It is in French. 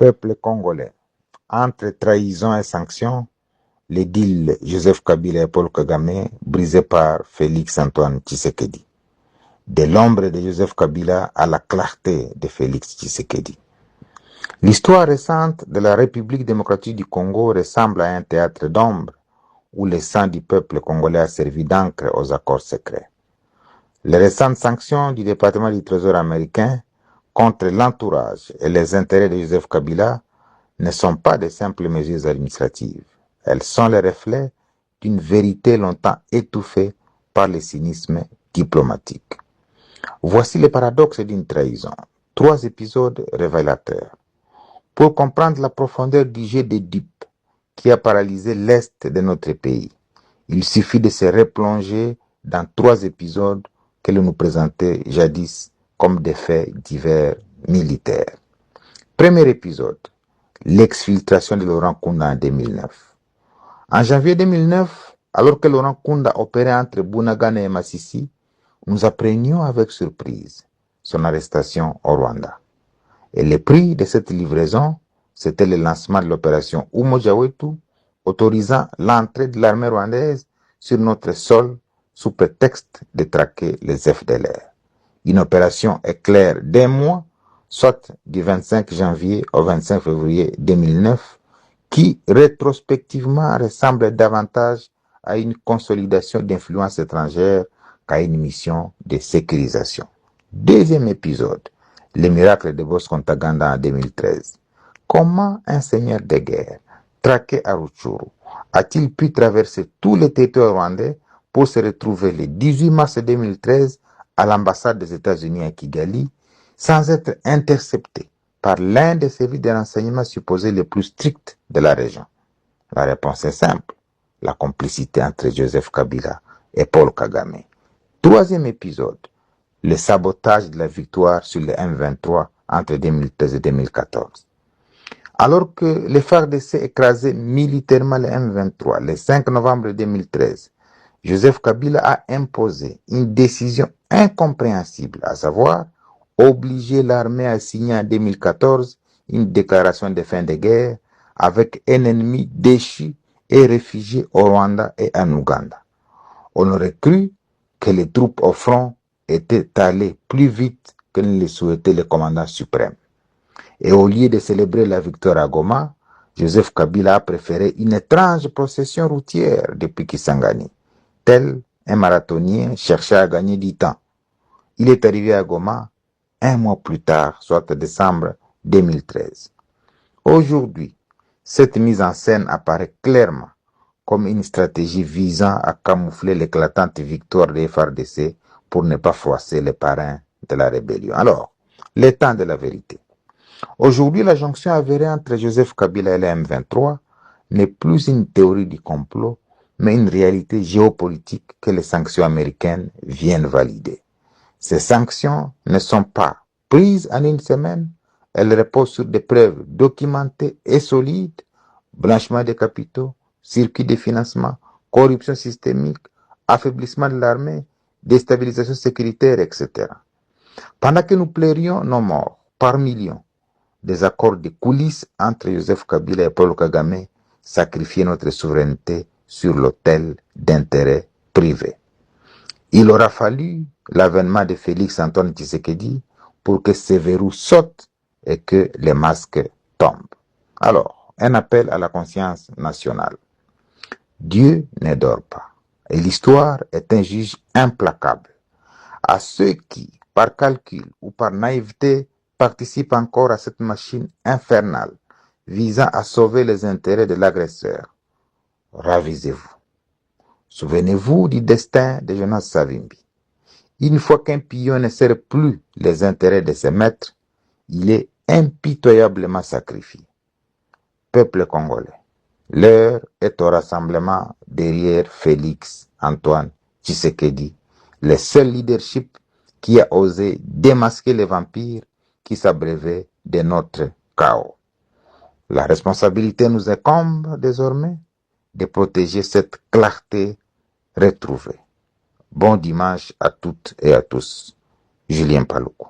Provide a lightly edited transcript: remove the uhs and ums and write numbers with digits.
Peuple congolais, entre trahison et sanctions, les deals Joseph Kabila et Paul Kagame brisés par Félix Antoine Tshisekedi. De l'ombre de Joseph Kabila à la clarté de Félix Tshisekedi. L'histoire récente de la République démocratique du Congo ressemble à un théâtre d'ombre où le sang du peuple congolais a servi d'encre aux accords secrets. Les récentes sanctions du département du Trésor américain contre l'entourage et les intérêts de Joseph Kabila ne sont pas de simples mesures administratives. Elles sont le reflet d'une vérité longtemps étouffée par le cynisme diplomatique. Voici le paradoxe d'une trahison. 3 épisodes révélateurs. Pour comprendre la profondeur du jeu des dupes qui a paralysé l'Est de notre pays, il suffit de se replonger dans 3 épisodes que l'on nous présentait jadis comme des faits divers militaires. Premier épisode, l'exfiltration de Laurent Nkunda en 2009. En janvier 2009, alors que Laurent Nkunda opérait entre Bunagana et Masisi, nous apprenions avec surprise son arrestation au Rwanda. Et le prix de cette livraison, c'était le lancement de l'opération Umoja Wetu, autorisant l'entrée de l'armée rwandaise sur notre sol sous prétexte de traquer les FDLR. Une opération éclair d'un mois, soit du 25 janvier au 25 février 2009, qui rétrospectivement ressemble davantage à une consolidation d'influence étrangère qu'à une mission de sécurisation. Deuxième épisode, le miracle de Bosco Ntaganda en 2013. Comment un seigneur de guerre, traqué à Rutshuru, a-t-il pu traverser tout le territoire rwandais pour se retrouver le 18 mars 2013 à l'ambassade des États-Unis à Kigali, sans être intercepté par l'un des services de renseignement supposés les plus stricts de la région? La réponse est simple, la complicité entre Joseph Kabila et Paul Kagame. Troisième épisode, le sabotage de la victoire sur le M23 entre 2013 et 2014. Alors que les FARDC écrasaient militairement le M23 le 5 novembre 2013, Joseph Kabila a imposé une décision incompréhensible, à savoir obliger l'armée à signer en 2014 une déclaration de fin de guerre avec un ennemi déchu et réfugié au Rwanda et en Ouganda. On aurait cru que les troupes au front étaient allées plus vite que ne le souhaitait le commandant suprême. Et au lieu de célébrer la victoire à Goma, Joseph Kabila a préféré une étrange procession routière depuis Kisangani. Tel un marathonien cherchait à gagner du temps. Il est arrivé à Goma 1 mois plus tard, soit décembre 2013. Aujourd'hui, cette mise en scène apparaît clairement comme une stratégie visant à camoufler l'éclatante victoire des FARDC pour ne pas froisser les parrains de la rébellion. Alors, le temps de la vérité. Aujourd'hui, la jonction avérée entre Joseph Kabila et le M23 n'est plus une théorie du complot, mais une réalité géopolitique que les sanctions américaines viennent valider. Ces sanctions ne sont pas prises en une semaine, elles reposent sur des preuves documentées et solides, blanchiment des capitaux, circuit de financement, corruption systémique, affaiblissement de l'armée, déstabilisation sécuritaire, etc. Pendant que nous plairions nos morts par millions, des accords de coulisses entre Joseph Kabila et Paul Kagame sacrifiaient notre souveraineté sur l'autel d'intérêts privés. Il aura fallu l'avènement de Félix Antoine Tshisekedi pour que ces verrous sautent et que les masques tombent. Alors, un appel à la conscience nationale. Dieu ne dort pas et l'histoire est un juge implacable. À ceux qui, par calcul ou par naïveté, participent encore à cette machine infernale visant à sauver les intérêts de l'agresseur, ravisez-vous. Souvenez-vous du destin de Jonas Savimbi. Une fois qu'un pion ne sert plus les intérêts de ses maîtres, il est impitoyablement sacrifié. Peuple congolais, l'heure est au rassemblement derrière Félix Antoine Tshisekedi, le seul leadership qui a osé démasquer les vampires qui s'abreuvaient de notre chaos. La responsabilité nous incombe désormais de protéger cette clarté retrouvée. Bon dimanche à toutes et à tous. Julien Paluku.